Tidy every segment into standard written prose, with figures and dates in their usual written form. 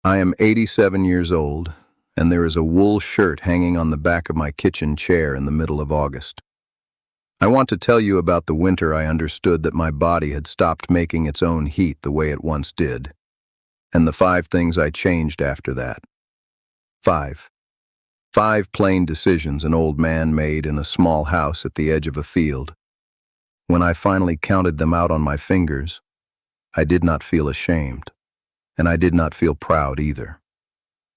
I am 87 years old, and there is a wool shirt hanging on the back of my kitchen chair in the middle of August. I want to tell you about the winter I understood that my body had stopped making its own heat the way it once did, and the 5 things I changed after that. 5. 5 plain decisions an old man made in a small house at the edge of a field. When I finally counted them out on my fingers, I did not feel ashamed, and I did not feel proud either.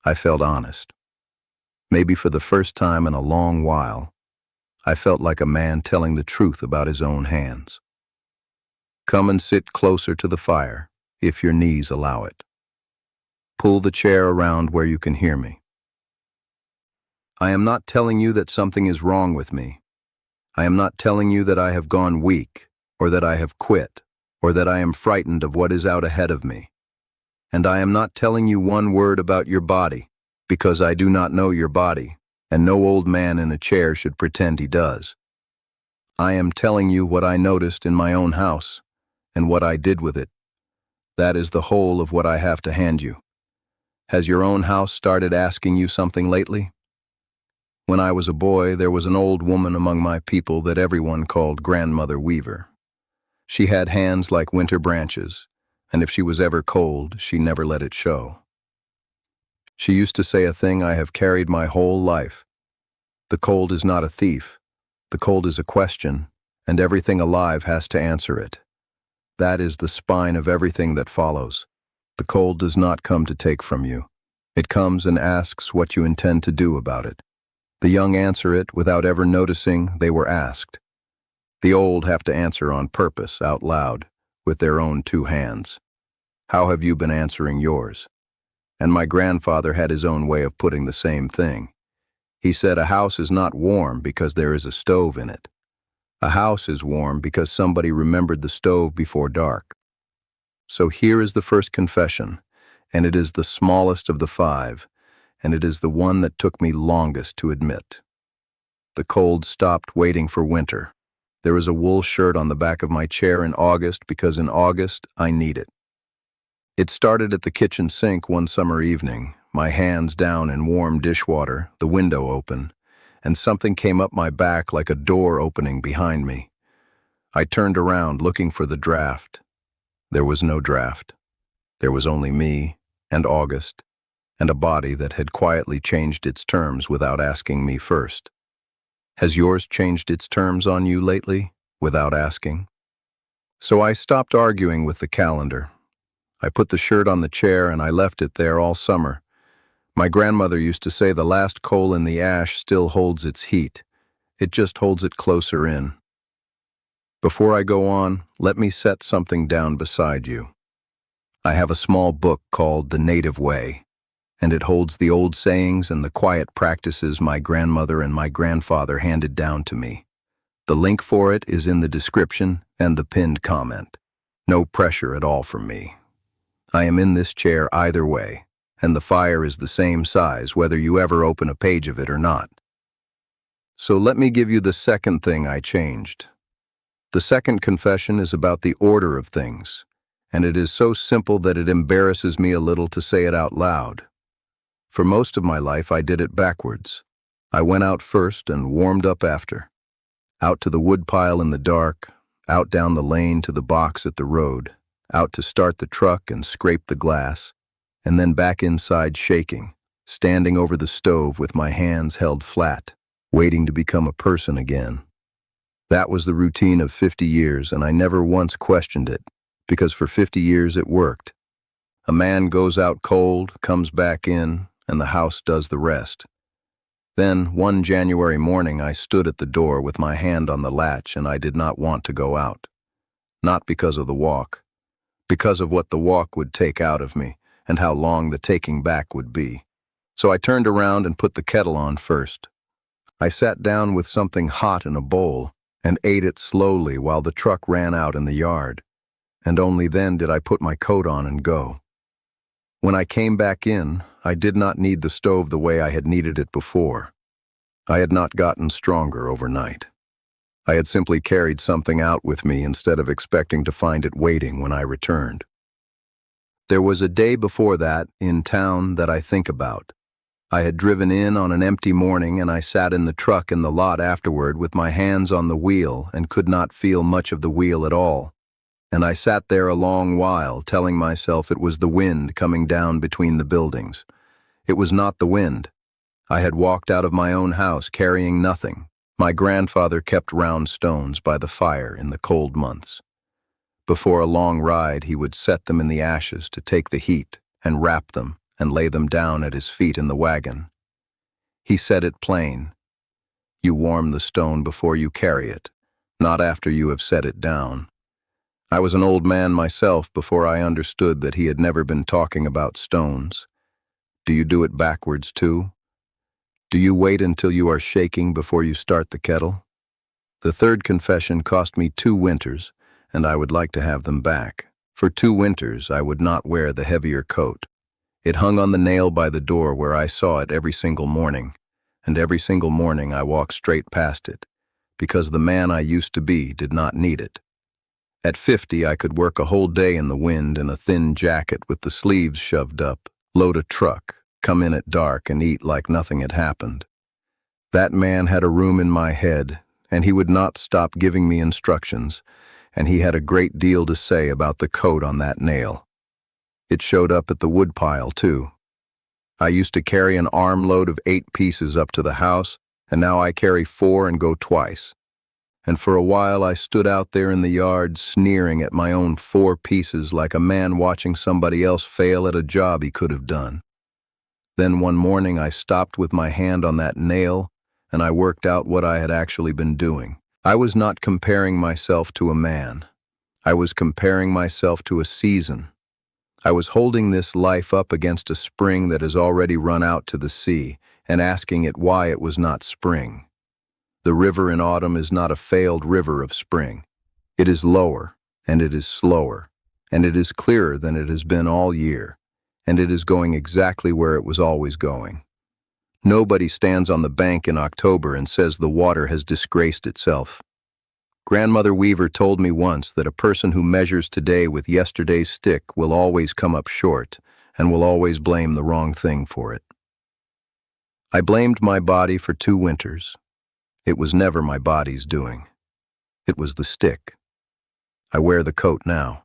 I felt honest. Maybe for the first time in a long while, I felt like a man telling the truth about his own hands. Come and sit closer to the fire, if your knees allow it. Pull the chair around where you can hear me. I am not telling you that something is wrong with me. I am not telling you that I have gone weak, or that I have quit, or that I am frightened of what is out ahead of me. And I am not telling you one word about your body, because I do not know your body, and no old man in a chair should pretend he does. I am telling you what I noticed in my own house, and what I did with it. That is the whole of what I have to hand you. Has your own house started asking you something lately? When I was a boy, there was an old woman among my people that everyone called Grandmother Weaver. She had hands like winter branches, and if she was ever cold, she never let it show. She used to say a thing I have carried my whole life. The cold is not a thief. The cold is a question, and everything alive has to answer it. That is the spine of everything that follows. The cold does not come to take from you. It comes and asks what you intend to do about it. The young answer it without ever noticing they were asked. The old have to answer on purpose, out loud, with their own 2 hands. How have you been answering yours? And my grandfather had his own way of putting the same thing. He said a house is not warm because there is a stove in it. A house is warm because somebody remembered the stove before dark. So here is the first confession, and it is the smallest of the 5, and it is the one that took me longest to admit. The cold stopped waiting for winter. There is a wool shirt on the back of my chair in August because in August I need it. It started at the kitchen sink one summer evening, my hands down in warm dishwater, the window open, and something came up my back like a door opening behind me. I turned around looking for the draft. There was no draft. There was only me and August, and a body that had quietly changed its terms without asking me first. Has yours changed its terms on you lately, without asking? So I stopped arguing with the calendar. I put the shirt on the chair and I left it there all summer. My grandmother used to say the last coal in the ash still holds its heat. It just holds it closer in. Before I go on, let me set something down beside you. I have a small book called The Native Way, and it holds the old sayings and the quiet practices my grandmother and my grandfather handed down to me. The link for it is in the description and the pinned comment. No pressure at all from me. I am in this chair either way, and the fire is the same size whether you ever open a page of it or not. So let me give you the second thing I changed. The second confession is about the order of things, and it is so simple that it embarrasses me a little to say it out loud. For most of my life, I did it backwards. I went out first and warmed up after. Out to the woodpile in the dark, out down the lane to the box at the road, out to start the truck and scrape the glass, and then back inside shaking, standing over the stove with my hands held flat, waiting to become a person again. That was the routine of 50 years, and I never once questioned it, because for 50 years it worked. A man goes out cold, comes back in, and the house does the rest. Then, one January morning, I stood at the door with my hand on the latch, and I did not want to go out. Not because of the walk, because of what the walk would take out of me, and how long the taking back would be. So I turned around and put the kettle on first. I sat down with something hot in a bowl and ate it slowly while the truck ran out in the yard, and only then did I put my coat on and go. When I came back in, I did not need the stove the way I had needed it before. I had not gotten stronger overnight. I had simply carried something out with me instead of expecting to find it waiting when I returned. There was a day before that, in town, that I think about. I had driven in on an empty morning and I sat in the truck in the lot afterward with my hands on the wheel and could not feel much of the wheel at all. And I sat there a long while, telling myself it was the wind coming down between the buildings. It was not the wind. I had walked out of my own house carrying nothing. My grandfather kept round stones by the fire in the cold months. Before a long ride, he would set them in the ashes to take the heat and wrap them and lay them down at his feet in the wagon. He said it plain. You warm the stone before you carry it, not after you have set it down. I was an old man myself before I understood that he had never been talking about stones. Do you do it backwards too? Do you wait until you are shaking before you start the kettle? The third confession cost me 2 winters, and I would like to have them back. For 2 winters I would not wear the heavier coat. It hung on the nail by the door where I saw it every single morning, and every single morning I walked straight past it, because the man I used to be did not need it. At 50 I could work a whole day in the wind in a thin jacket with the sleeves shoved up, load a truck, come in at dark and eat like nothing had happened. That man had a room in my head, and he would not stop giving me instructions, and he had a great deal to say about the coat on that nail. It showed up at the woodpile, too. I used to carry an armload of 8 pieces up to the house, and now I carry 4 and go twice. And for a while I stood out there in the yard sneering at my own 4 pieces like a man watching somebody else fail at a job he could have done. Then one morning I stopped with my hand on that nail, and I worked out what I had actually been doing. I was not comparing myself to a man. I was comparing myself to a season. I was holding this life up against a spring that has already run out to the sea and asking it why it was not spring. The river in autumn is not a failed river of spring. It is lower, and it is slower, and it is clearer than it has been all year, and it is going exactly where it was always going. Nobody stands on the bank in October and says the water has disgraced itself. Grandmother Weaver told me once that a person who measures today with yesterday's stick will always come up short and will always blame the wrong thing for it. I blamed my body for 2 winters. It was never my body's doing. It was the stick. I wear the coat now.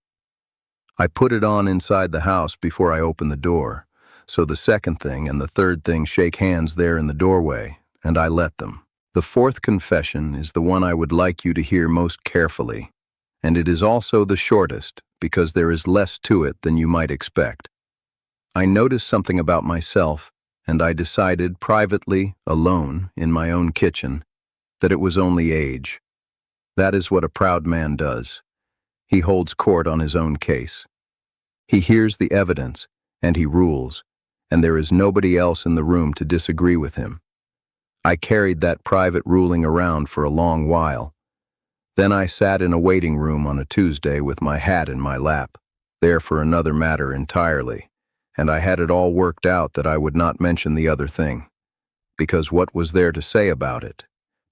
I put it on inside the house before I open the door, so the second thing and the third thing shake hands there in the doorway, and I let them. The fourth confession is the one I would like you to hear most carefully, and it is also the shortest because there is less to it than you might expect. I noticed something about myself, and I decided privately, alone, in my own kitchen, that it was only age. That is what a proud man does. He holds court on his own case. He hears the evidence, and he rules, and there is nobody else in the room to disagree with him. I carried that private ruling around for a long while. Then I sat in a waiting room on a Tuesday with my hat in my lap, there for another matter entirely, and I had it all worked out that I would not mention the other thing. Because what was there to say about it?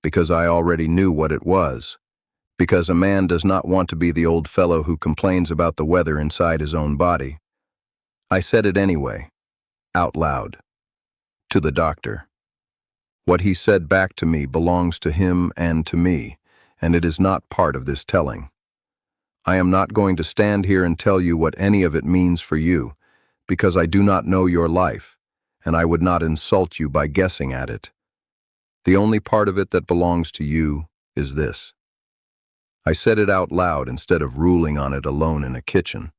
Because I already knew what it was. Because a man does not want to be the old fellow who complains about the weather inside his own body. I said it anyway, out loud, to the doctor. What he said back to me belongs to him and to me, and it is not part of this telling. I am not going to stand here and tell you what any of it means for you, because I do not know your life, and I would not insult you by guessing at it. The only part of it that belongs to you is this. I said it out loud instead of ruling on it alone in a kitchen.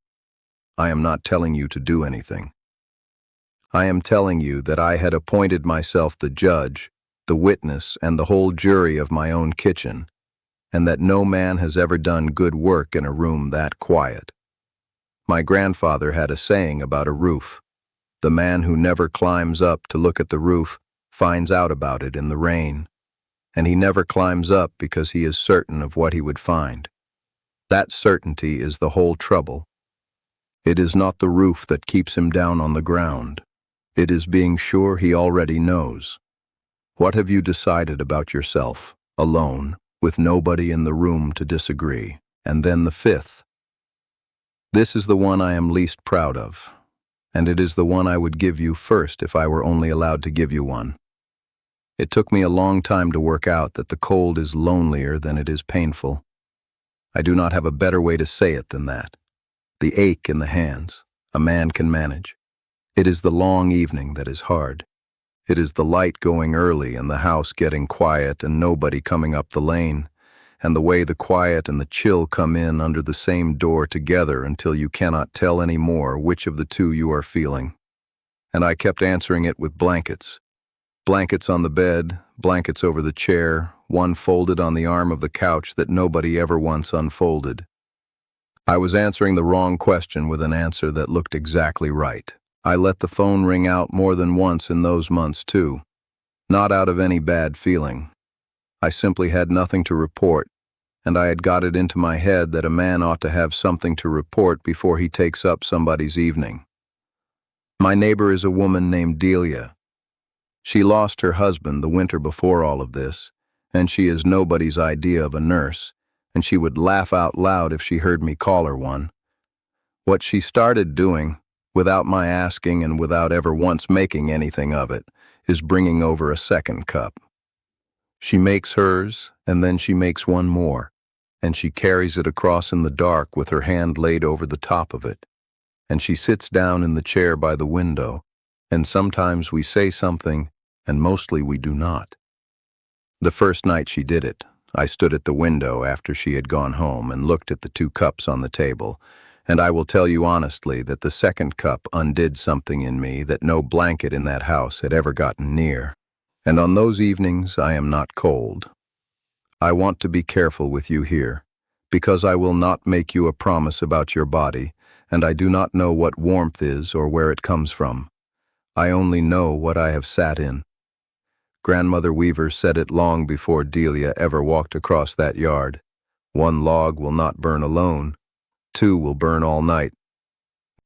I am not telling you to do anything. I am telling you that I had appointed myself the judge, the witness, and the whole jury of my own kitchen, and that no man has ever done good work in a room that quiet. My grandfather had a saying about a roof. The man who never climbs up to look at the roof finds out about it in the rain, and he never climbs up because he is certain of what he would find. That certainty is the whole trouble. It is not the roof that keeps him down on the ground. It is being sure he already knows. What have you decided about yourself, alone, with nobody in the room to disagree? And then the fifth. This is the one I am least proud of, and it is the one I would give you first if I were only allowed to give you one. It took me a long time to work out that the cold is lonelier than it is painful. I do not have a better way to say it than that. The ache in the hands, a man can manage. It is the long evening that is hard. It is the light going early and the house getting quiet and nobody coming up the lane, and the way the quiet and the chill come in under the same door together until you cannot tell any more which of the two you are feeling. And I kept answering it with blankets. Blankets on the bed, blankets over the chair, one folded on the arm of the couch that nobody ever once unfolded. I was answering the wrong question with an answer that looked exactly right. I let the phone ring out more than once in those months, too. Not out of any bad feeling. I simply had nothing to report, and I had got it into my head that a man ought to have something to report before he takes up somebody's evening. My neighbor is a woman named Delia. She lost her husband the winter before all of this, and she is nobody's idea of a nurse, and she would laugh out loud if she heard me call her one. What she started doing, without my asking and without ever once making anything of it, is bringing over a second cup. She makes hers, and then she makes one more, and she carries it across in the dark with her hand laid over the top of it, and she sits down in the chair by the window, and sometimes we say something, and mostly we do not. The first night she did it, I stood at the window after she had gone home and looked at the two cups on the table, and I will tell you honestly that the second cup undid something in me that no blanket in that house had ever gotten near. And on those evenings I am not cold. I want to be careful with you here, because I will not make you a promise about your body, and I do not know what warmth is or where it comes from. I only know what I have sat in. Grandmother Weaver said it long before Delia ever walked across that yard. One log will not burn alone. Two will burn all night.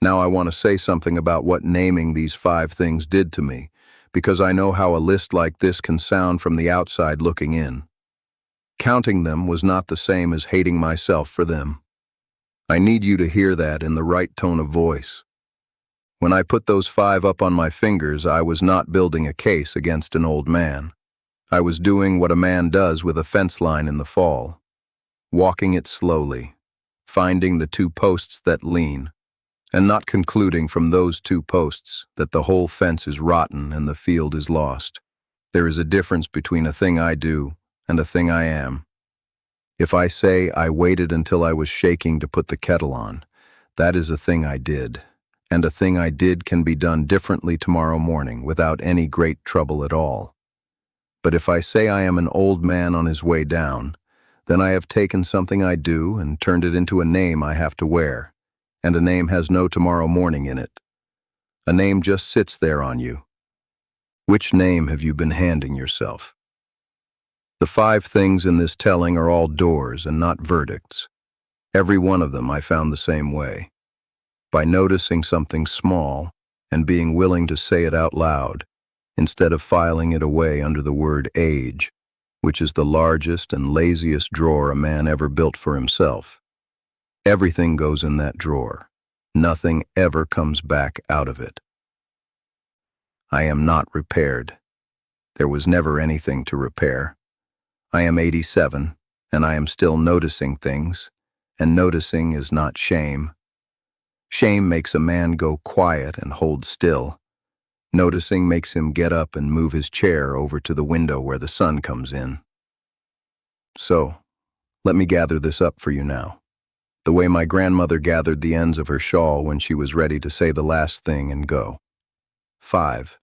Now I want to say something about what naming these 5 things did to me, because I know how a list like this can sound from the outside looking in. Counting them was not the same as hating myself for them. I need you to hear that in the right tone of voice. When I put those 5 up on my fingers, I was not building a case against an old man. I was doing what a man does with a fence line in the fall, walking it slowly, finding the 2 posts that lean, and not concluding from those 2 posts that the whole fence is rotten and the field is lost. There is a difference between a thing I do and a thing I am. If I say I waited until I was shaking to put the kettle on, that is a thing I did. And a thing I did can be done differently tomorrow morning without any great trouble at all. But if I say I am an old man on his way down, then I have taken something I do and turned it into a name I have to wear, and a name has no tomorrow morning in it. A name just sits there on you. Which name have you been handing yourself? The 5 things in this telling are all doors and not verdicts. Every one of them I found the same way. By noticing something small and being willing to say it out loud, instead of filing it away under the word age, which is the largest and laziest drawer a man ever built for himself. Everything goes in that drawer. Nothing ever comes back out of it. I am not repaired. There was never anything to repair. I am 87, and I am still noticing things, and noticing is not shame. Shame makes a man go quiet and hold still. Noticing makes him get up and move his chair over to the window where the sun comes in. So, let me gather this up for you now, the way my grandmother gathered the ends of her shawl when she was ready to say the last thing and go. 5.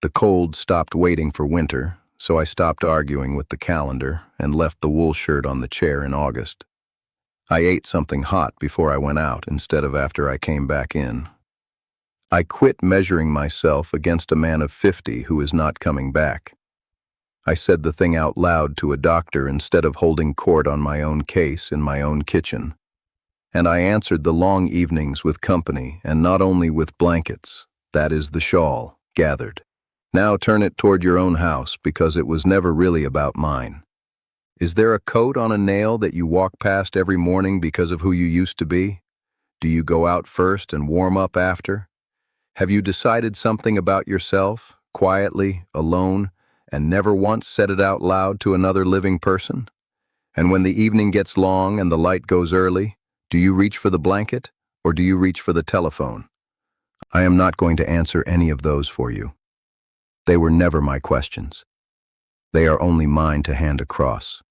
The cold stopped waiting for winter, so I stopped arguing with the calendar and left the wool shirt on the chair in August. I ate something hot before I went out instead of after I came back in. I quit measuring myself against a man of 50 who is not coming back. I said the thing out loud to a doctor instead of holding court on my own case in my own kitchen. And I answered the long evenings with company and not only with blankets, that is the shawl, gathered. Now turn it toward your own house because it was never really about mine. Is there a coat on a nail that you walk past every morning because of who you used to be? Do you go out first and warm up after? Have you decided something about yourself, quietly, alone, and never once said it out loud to another living person? And when the evening gets long and the light goes early, do you reach for the blanket or do you reach for the telephone? I am not going to answer any of those for you. They were never my questions. They are only mine to hand across.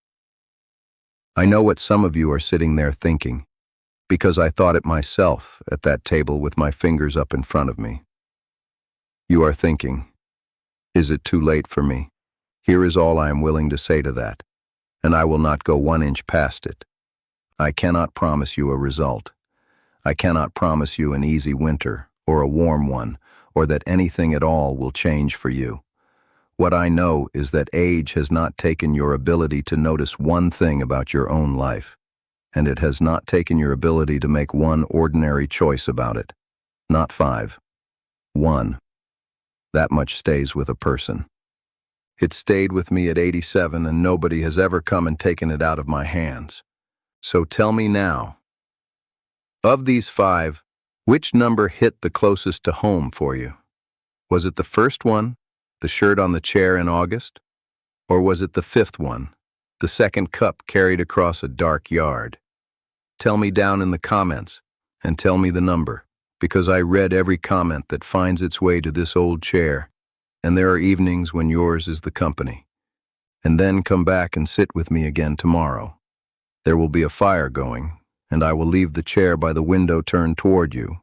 I know what some of you are sitting there thinking, because I thought it myself at that table with my fingers up in front of me. You are thinking, is it too late for me? Here is all I am willing to say to that, and I will not go 1 inch past it. I cannot promise you a result. I cannot promise you an easy winter or a warm one, or that anything at all will change for you. What I know is that age has not taken your ability to notice one thing about your own life, and it has not taken your ability to make one ordinary choice about it. Not 5. 1. That much stays with a person. It stayed with me at 87, and nobody has ever come and taken it out of my hands. So tell me now, of these 5, which number hit the closest to home for you? Was it the first one, the shirt on the chair in August? Or was it the 5th one, the second cup carried across a dark yard? Tell me down in the comments, and tell me the number, because I read every comment that finds its way to this old chair, and there are evenings when yours is the company. And then come back and sit with me again tomorrow. There will be a fire going, and I will leave the chair by the window turned toward you,